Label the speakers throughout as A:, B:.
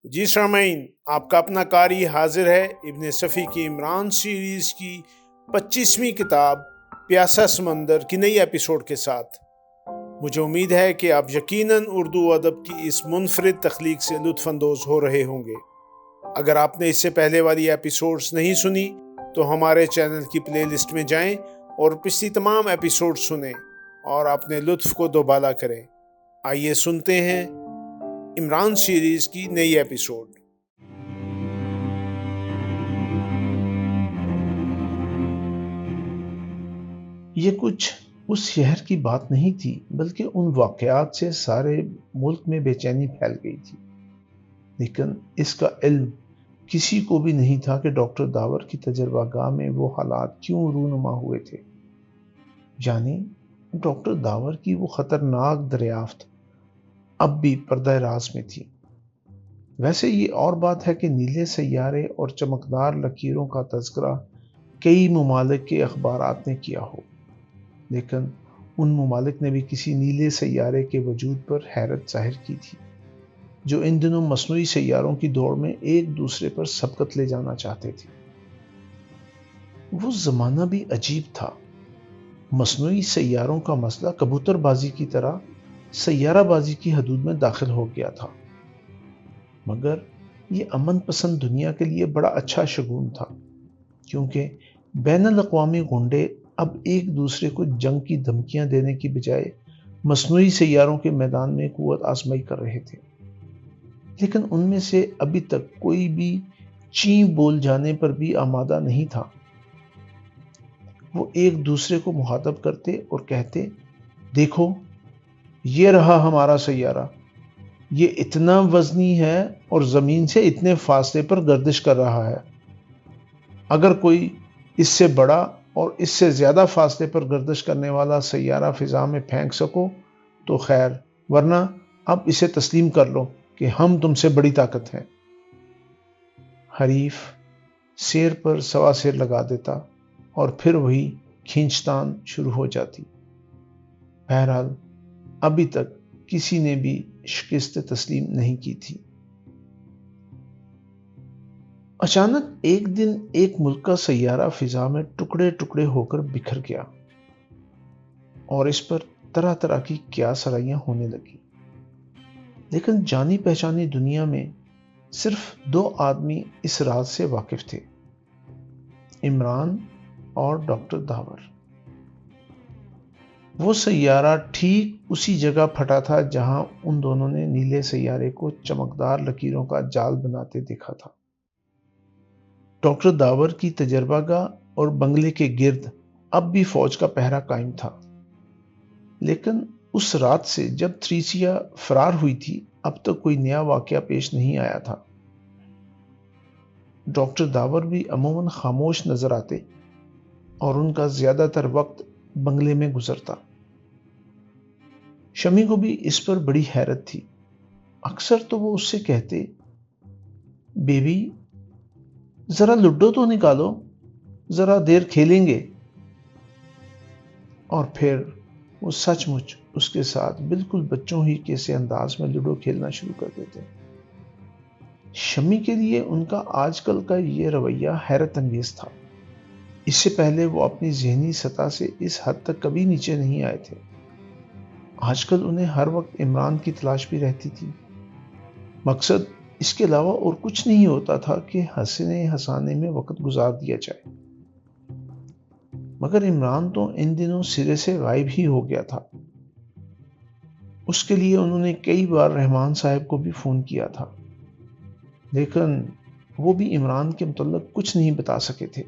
A: جی سامعین، آپ کا اپنا قاری حاضر ہے ابن صفی کی عمران سیریز کی 25ویں کتاب پیاسا سمندر کی نئی ایپیسوڈ کے ساتھ۔ مجھے امید ہے کہ آپ یقیناً اردو ادب کی اس منفرد تخلیق سے لطف اندوز ہو رہے ہوں گے۔ اگر آپ نے اس سے پہلے والی ایپیسوڈز نہیں سنی تو ہمارے چینل کی پلے لسٹ میں جائیں اور پچھلی تمام ایپیسوڈ سنیں اور اپنے لطف کو دوبالا کریں۔ آئیے سنتے ہیں عمران سیریز کی نئی ایپیسوڈ۔
B: یہ کچھ اس شہر کی بات نہیں تھی، بلکہ ان واقعات سے سارے ملک میں بے چینی پھیل گئی تھی۔ لیکن اس کا علم کسی کو بھی نہیں تھا کہ ڈاکٹر داور کی تجربہ گاہ میں وہ حالات کیوں رونما ہوئے تھے۔ یعنی ڈاکٹر داور کی وہ خطرناک دریافت اب بھی پردہ راز میں تھی۔ ویسے یہ اور بات ہے کہ نیلے سیارے اور چمکدار لکیروں کا تذکرہ کئی ممالک کے اخبارات نے کیا ہو، لیکن ان ممالک نے بھی کسی نیلے سیارے کے وجود پر حیرت ظاہر کی تھی، جو ان دنوں مصنوعی سیاروں کی دوڑ میں ایک دوسرے پر سبقت لے جانا چاہتے تھے۔ وہ زمانہ بھی عجیب تھا۔ مصنوعی سیاروں کا مسئلہ کبوتر بازی کی طرح سیارہ بازی کی حدود میں داخل ہو گیا تھا، مگر یہ امن پسند دنیا کے لیے بڑا اچھا شگون تھا، کیونکہ بین الاقوامی غنڈے اب ایک دوسرے کو جنگ کی دھمکیاں دینے کی بجائے مصنوعی سیاروں کے میدان میں قوت آزمائی کر رہے تھے۔ لیکن ان میں سے ابھی تک کوئی بھی چین بول جانے پر بھی آمادہ نہیں تھا۔ وہ ایک دوسرے کو مخاطب کرتے اور کہتے، دیکھو یہ رہا ہمارا سیارہ، یہ اتنا وزنی ہے اور زمین سے اتنے فاصلے پر گردش کر رہا ہے۔ اگر کوئی اس سے بڑا اور اس سے زیادہ فاصلے پر گردش کرنے والا سیارہ فضا میں پھینک سکو تو خیر، ورنہ اب اسے تسلیم کر لو کہ ہم تم سے بڑی طاقت ہیں۔ حریف سیر پر سوا سیر لگا دیتا اور پھر وہی کھینچتان شروع ہو جاتی۔ بہرحال ابھی تک کسی نے بھی شکست تسلیم نہیں کی تھی۔ اچانک ایک دن ایک ملک کا سیارہ فضا میں ٹکڑے ٹکڑے ہو کر بکھر گیا اور اس پر طرح طرح کی قیاس آرائیاں ہونے لگی۔ لیکن جانی پہچانی دنیا میں صرف 2 آدمی اس راز سے واقف تھے، عمران اور ڈاکٹر داور۔ وہ سیارہ ٹھیک اسی جگہ پھٹا تھا جہاں ان دونوں نے نیلے سیارے کو چمکدار لکیروں کا جال بناتے دیکھا تھا۔ ڈاکٹر داور کی تجربہ گاہ اور بنگلے کے گرد اب بھی فوج کا پہرا قائم تھا، لیکن اس رات سے جب تھریسیا فرار ہوئی تھی اب تک کوئی نیا واقعہ پیش نہیں آیا تھا۔ ڈاکٹر داور بھی عموماً خاموش نظر آتے اور ان کا زیادہ تر وقت بنگلے میں گزرتا۔ شمی کو بھی اس پر بڑی حیرت تھی۔ اکثر تو وہ اس سے کہتے، بیبی ذرا لڈو تو نکالو، ذرا دیر کھیلیں گے، اور پھر وہ سچ مچ اس کے ساتھ بالکل بچوں ہی کے سے انداز میں لڈو کھیلنا شروع کر دیتے۔ شمی کے لیے ان کا آج کل کا یہ رویہ حیرت انگیز تھا۔ اس سے پہلے وہ اپنی ذہنی سطح سے اس حد تک کبھی نیچے نہیں آئے تھے۔ آج کل انہیں ہر وقت عمران کی تلاش بھی رہتی تھی۔ مقصد اس کے علاوہ اور کچھ نہیں ہوتا تھا کہ ہنسنے ہنسانے میں وقت گزار دیا جائے۔ مگر عمران تو ان دنوں سرے سے غائب ہی ہو گیا تھا۔ اس کے لیے انہوں نے کئی بار رحمان صاحب کو بھی فون کیا تھا، لیکن وہ بھی عمران کے متعلق کچھ نہیں بتا سکے تھے۔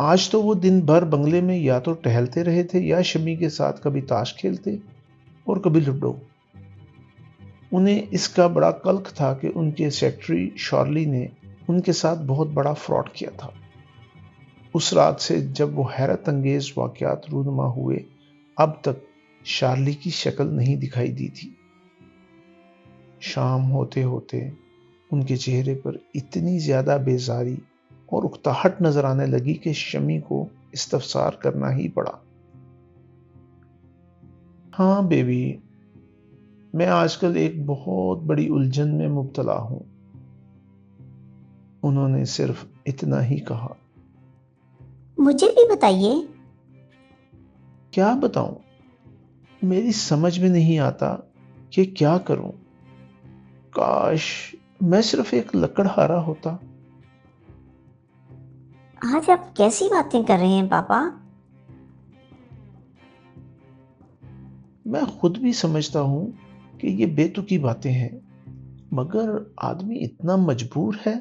B: آج تو وہ دن بھر بنگلے میں یا تو ٹہلتے رہے تھے یا شمی کے ساتھ کبھی تاش کھیلتے اور کبھی لڈو۔ انہیں اس کا بڑا قلق تھا کہ ان کے سیکرٹری شارلی نے ان کے ساتھ بہت بڑا فراڈ کیا تھا۔ اس رات سے جب وہ حیرت انگیز واقعات رونما ہوئے اب تک شارلی کی شکل نہیں دکھائی دی تھی۔ شام ہوتے ہوتے ان کے چہرے پر اتنی زیادہ بیزاری اور اکتاہٹ نظر آنے لگی کہ شمی کو استفسار کرنا ہی پڑا۔ ہاں بیبی، میں آج کل ایک بہت بڑی الجھن میں مبتلا ہوں۔ انہوں نے صرف اتنا ہی کہا۔
C: مجھے بھی بتائیے۔
B: کیا بتاؤں؟ میری سمجھ میں نہیں آتا کہ کیا کروں۔ کاش میں صرف ایک لکڑہارا ہوتا۔
C: آج آپ کیسی باتیں کر رہے ہیں پاپا؟
B: میں خود بھی سمجھتا ہوں کہ یہ بے تکی باتیں ہیں، مگر آدمی اتنا مجبور ہے۔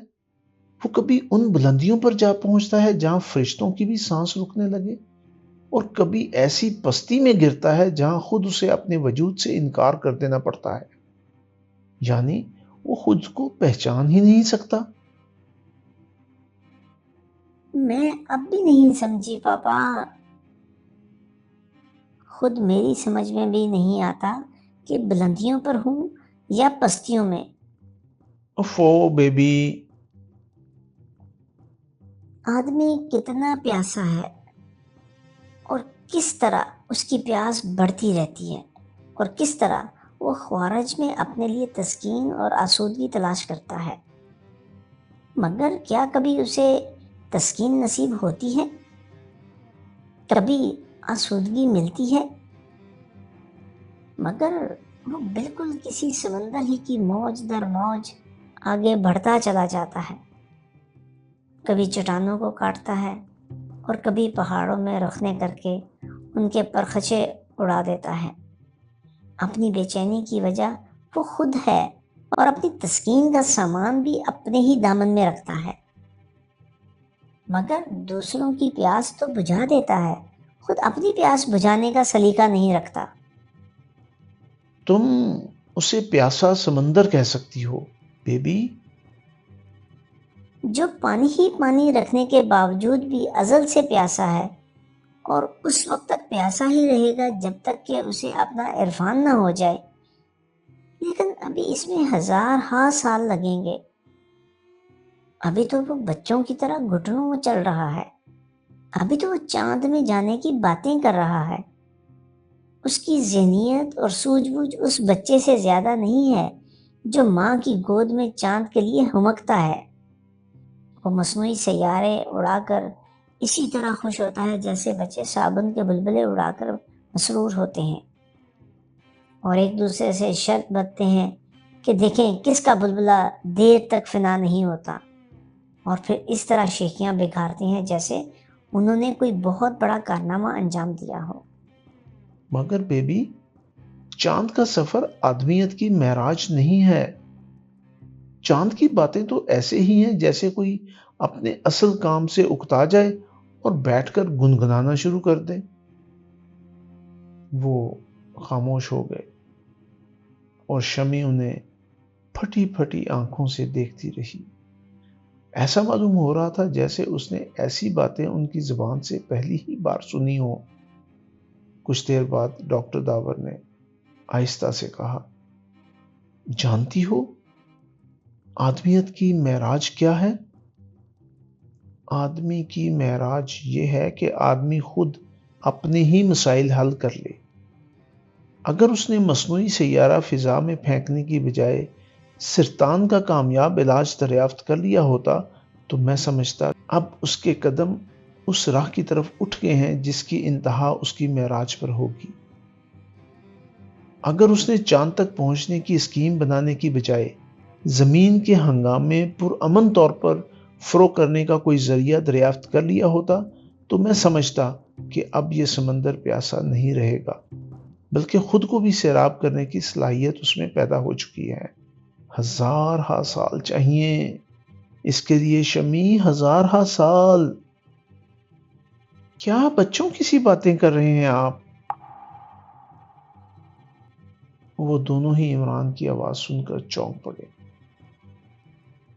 B: وہ کبھی ان بلندیوں پر جا پہنچتا ہے جہاں فرشتوں کی بھی سانس رکنے لگے، اور کبھی ایسی پستی میں گرتا ہے جہاں خود اسے اپنے وجود سے انکار کر دینا پڑتا ہے، یعنی وہ خود کو پہچان ہی نہیں سکتا۔
C: میں اب بھی نہیں سمجھی پاپا۔ خود میری سمجھ میں بھی نہیں آتا کہ بلندیوں پر ہوں یا پستیوں میں۔
B: افو بیبی،
C: آدمی کتنا پیاسا ہے، اور کس طرح اس کی پیاس بڑھتی رہتی ہے، اور کس طرح وہ خوارج میں اپنے لیے تسکین اور آسودگی تلاش کرتا ہے، مگر کیا کبھی اسے تسکین نصیب ہوتی ہے؟ کبھی آسودگی ملتی ہے؟ مگر وہ بالکل کسی سمندر ہی کی موج در موج آگے بڑھتا چلا جاتا ہے، کبھی چٹانوں کو کاٹتا ہے اور کبھی پہاڑوں میں رخنے کر کے ان کے پرخچے اڑا دیتا ہے۔ اپنی بے چینی کی وجہ وہ خود ہے، اور اپنی تسکین کا سامان بھی اپنے ہی دامن میں رکھتا ہے، مگر دوسروں کی پیاس تو بجھا دیتا ہے، خود اپنی پیاس بجھانے کا سلیقہ نہیں رکھتا۔
B: تم اسے پیاسا سمندر کہہ سکتی ہو بیبی۔
C: جو پانی ہی پانی رکھنے کے باوجود بھی ازل سے پیاسا ہے، اور اس وقت تک پیاسا ہی رہے گا جب تک کہ اسے اپنا عرفان نہ ہو جائے، لیکن ابھی اس میں 1000 سال لگیں گے۔ ابھی تو وہ بچوں کی طرح گھٹنوں میں چل رہا ہے، ابھی تو وہ چاند میں جانے کی باتیں کر رہا ہے۔ اس کی ذہنیت اور سوجھ بوجھ اس بچے سے زیادہ نہیں ہے جو ماں کی گود میں چاند کے لیے ہمکتا ہے۔ وہ مصنوعی سیارے اڑا کر اسی طرح خوش ہوتا ہے جیسے بچے صابن کے بلبلے اڑا کر مسرور ہوتے ہیں، اور ایک دوسرے سے شرط بندھتے ہیں کہ دیکھیں کس کا بلبلہ دیر تک فنا نہیں ہوتا، اور پھر اس طرح شیخیاں بکھارتے ہیں جیسے انہوں نے کوئی بہت بڑا کارنامہ انجام دیا ہو۔
B: مگر بیبی، چاند کا سفر آدمیت کی معراج نہیں ہے۔ چاند کی باتیں تو ایسے ہی ہیں جیسے کوئی اپنے اصل کام سے اکتا جائے اور بیٹھ کر گنگنانا شروع کر دے۔ وہ خاموش ہو گئے، اور شمی انہیں پھٹی پھٹی آنکھوں سے دیکھتی رہی۔ ایسا معلوم ہو رہا تھا جیسے اس نے ایسی باتیں ان کی زبان سے پہلی ہی بار سنی ہوں۔ کچھ دیر بعد ڈاکٹر داور نے آہستہ سے کہا، جانتی ہو آدمیت کی معراج کیا ہے؟ آدمی کی معراج یہ ہے کہ آدمی خود اپنے ہی مسائل حل کر لے۔ اگر اس نے مصنوعی سیارہ فضا میں پھینکنے کی بجائے سرطان کا کامیاب علاج دریافت کر لیا ہوتا تو میں سمجھتا اب اس کے قدم اس راہ کی طرف اٹھ گئے ہیں جس کی انتہا اس کی معراج پر ہوگی۔ اگر اس نے چاند تک پہنچنے کی اسکیم بنانے کی بجائے زمین کے ہنگامے پرامن طور پر فروغ کرنے کا کوئی ذریعہ دریافت کر لیا ہوتا تو میں سمجھتا کہ اب یہ سمندر پیاسا نہیں رہے گا، بلکہ خود کو بھی سیراب کرنے کی صلاحیت اس میں پیدا ہو چکی ہے۔ 1000 سال چاہیے اس کے لیے شمی، 1000 سال۔ کیا بچوں کی سی باتیں کر رہے ہیں آپ؟ وہ دونوں ہی عمران کی آواز سن کر چونک پڑے۔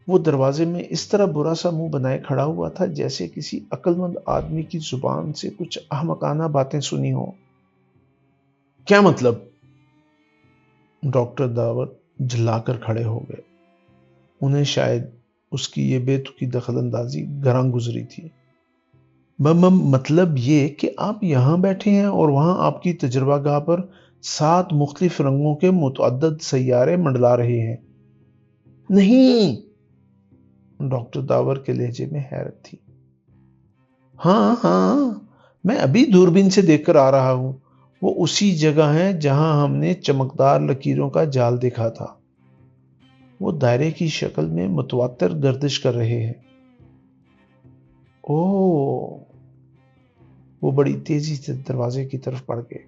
B: وہ دروازے میں اس طرح برا سا منہ بنائے کھڑا ہوا تھا جیسے کسی عقل مند آدمی کی زبان سے کچھ احمقانہ باتیں سنی ہوں۔ کیا مطلب؟ ڈاکٹر داور جھلا کر کھڑے ہو گئے۔ انہیں شاید اس کی یہ بے تکی دخل اندازی گراں گزری تھی۔ مطلب یہ کہ آپ یہاں بیٹھے ہیں اور وہاں آپ کی تجربہ گاہ پر 7 مختلف رنگوں کے متعدد سیارے منڈلا رہے ہیں۔ نہیں! ڈاکٹر داور کے لہجے میں حیرت تھی۔ ہاں ہاں، میں ابھی دوربین سے دیکھ کر آ رہا ہوں۔ وہ اسی جگہ ہے جہاں ہم نے چمکدار لکیروں کا جال دیکھا تھا۔ وہ دائرے کی شکل میں متواتر گردش کر رہے ہیں۔ اوہ! وہ بڑی تیزی سے دروازے کی طرف بڑھ گئے۔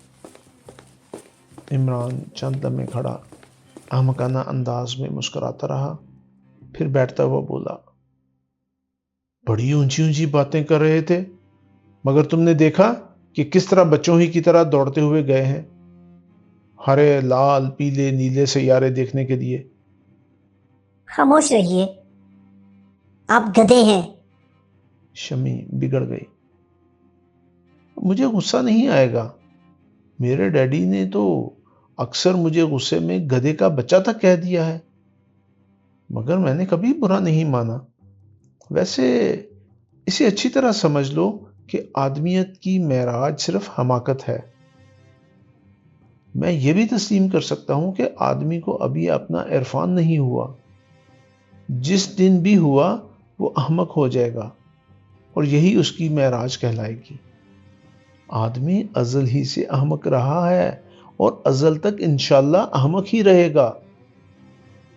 B: عمران چند لمحے کھڑا احمقانہ انداز میں مسکراتا رہا، پھر بیٹھتا ہوا بولا، بڑی اونچی اونچی باتیں کر رہے تھے، مگر تم نے دیکھا کہ کس طرح بچوں ہی کی طرح دوڑتے ہوئے گئے ہیں ہرے لال پیلے نیلے سیارے دیکھنے کے لیے۔
C: خاموش رہیے، آپ گدھے ہیں۔
B: شمی بگڑ گئی۔ مجھے غصہ نہیں آئے گا، میرے ڈیڈی نے تو اکثر مجھے غصے میں گدھے کا بچہ تک کہہ دیا ہے، مگر میں نے کبھی برا نہیں مانا۔ ویسے اسے اچھی طرح سمجھ لو کہ آدمیت کی معراج صرف حماقت ہے۔ میں یہ بھی تسلیم کر سکتا ہوں کہ آدمی کو ابھی اپنا عرفان نہیں ہوا، جس دن بھی ہوا وہ احمق ہو جائے گا، اور یہی اس کی معراج کہلائے گی۔ آدمی ازل ہی سے احمق رہا ہے اور ازل تک انشاءاللہ احمق ہی رہے گا۔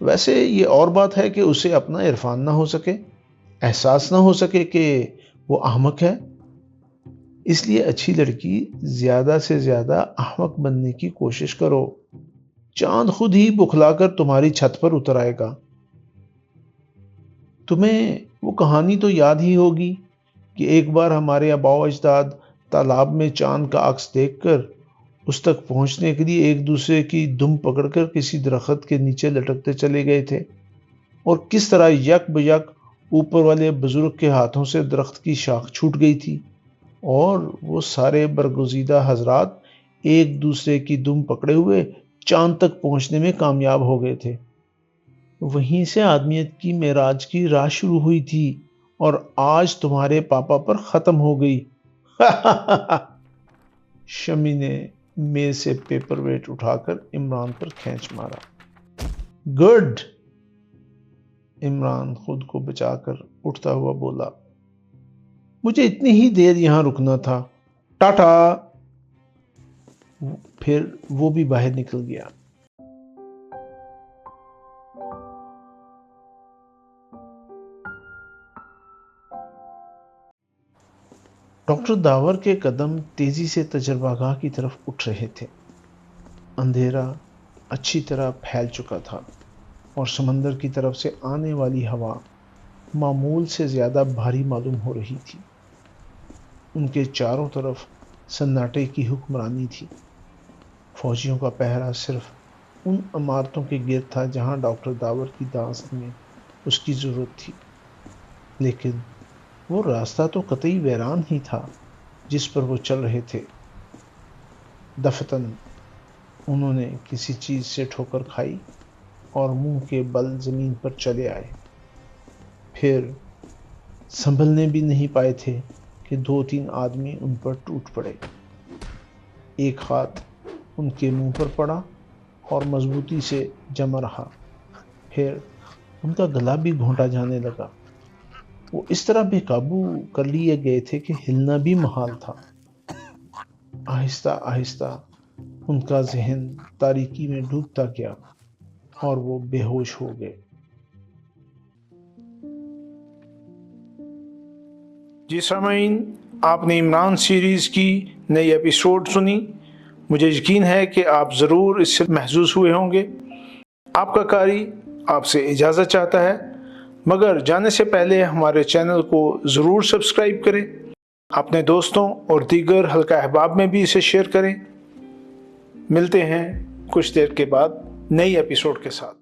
B: ویسے یہ اور بات ہے کہ اسے اپنا عرفان نہ ہو سکے، احساس نہ ہو سکے کہ وہ احمق ہے۔ اس لیے اچھی لڑکی زیادہ سے زیادہ احمق بننے کی کوشش کرو، چاند خود ہی بکھلا کر تمہاری چھت پر اتر آئے گا۔ تمہیں وہ کہانی تو یاد ہی ہوگی کہ ایک بار ہمارے آباء و اجداد تالاب میں چاند کا عکس دیکھ کر اس تک پہنچنے کے لیے ایک دوسرے کی دم پکڑ کر کسی درخت کے نیچے لٹکتے چلے گئے تھے، اور کس طرح یک بیک اوپر والے بزرگ کے ہاتھوں سے درخت کی شاخ چھوٹ گئی تھی، اور وہ سارے برگزیدہ حضرات ایک دوسرے کی دم پکڑے ہوئے چاند تک پہنچنے میں کامیاب ہو گئے تھے۔ وہیں سے آدمیت کی معراج کی راہ شروع ہوئی تھی، اور آج تمہارے پاپا پر ختم ہو گئی۔ شمی نے میز سے پیپر ویٹ اٹھا کر عمران پر کھینچ مارا۔ گڈ! عمران خود کو بچا کر اٹھتا ہوا بولا، مجھے اتنی ہی دیر یہاں رکنا تھا، ٹاٹا۔ پھر وہ بھی باہر نکل گیا۔ ڈاکٹر داور کے قدم تیزی سے تجربہ گاہ کی طرف اٹھ رہے تھے۔ اندھیرا اچھی طرح پھیل چکا تھا، اور سمندر کی طرف سے آنے والی ہوا معمول سے زیادہ بھاری معلوم ہو رہی تھی۔ ان کے چاروں طرف سناٹے کی حکمرانی تھی۔ فوجیوں کا پہرا صرف ان عمارتوں کے گرد تھا جہاں ڈاکٹر داور کی داست میں اس کی ضرورت تھی، لیکن وہ راستہ تو قطعی ویران ہی تھا جس پر وہ چل رہے تھے۔ دفتن انہوں نے کسی چیز سے ٹھوکر کھائی اور منہ کے بل زمین پر چلے آئے۔ پھر سنبھلنے بھی نہیں پائے تھے کہ 2-3 آدمی ان پر ٹوٹ پڑے۔ ایک ہاتھ ان کے منہ پر پڑا اور مضبوطی سے جمع رہا، پھر ان کا گلا بھی گھونٹا جانے لگا۔ وہ اس طرح بے قابو کر لیے گئے تھے کہ ہلنا بھی محال تھا۔ آہستہ آہستہ ان کا ذہن تاریکی میں ڈوبتا گیا اور وہ بے ہوش ہو گئے۔
A: جی سامعین، آپ نے عمران سیریز کی نئی ایپیسوڈ سنی۔ مجھے یقین ہے کہ آپ ضرور اس سے محظوظ ہوئے ہوں گے۔ آپ کا قاری آپ سے اجازت چاہتا ہے، مگر جانے سے پہلے ہمارے چینل کو ضرور سبسکرائب کریں، اپنے دوستوں اور دیگر حلقہ احباب میں بھی اسے شیئر کریں۔ ملتے ہیں کچھ دیر کے بعد نئی ایپیسوڈ کے ساتھ۔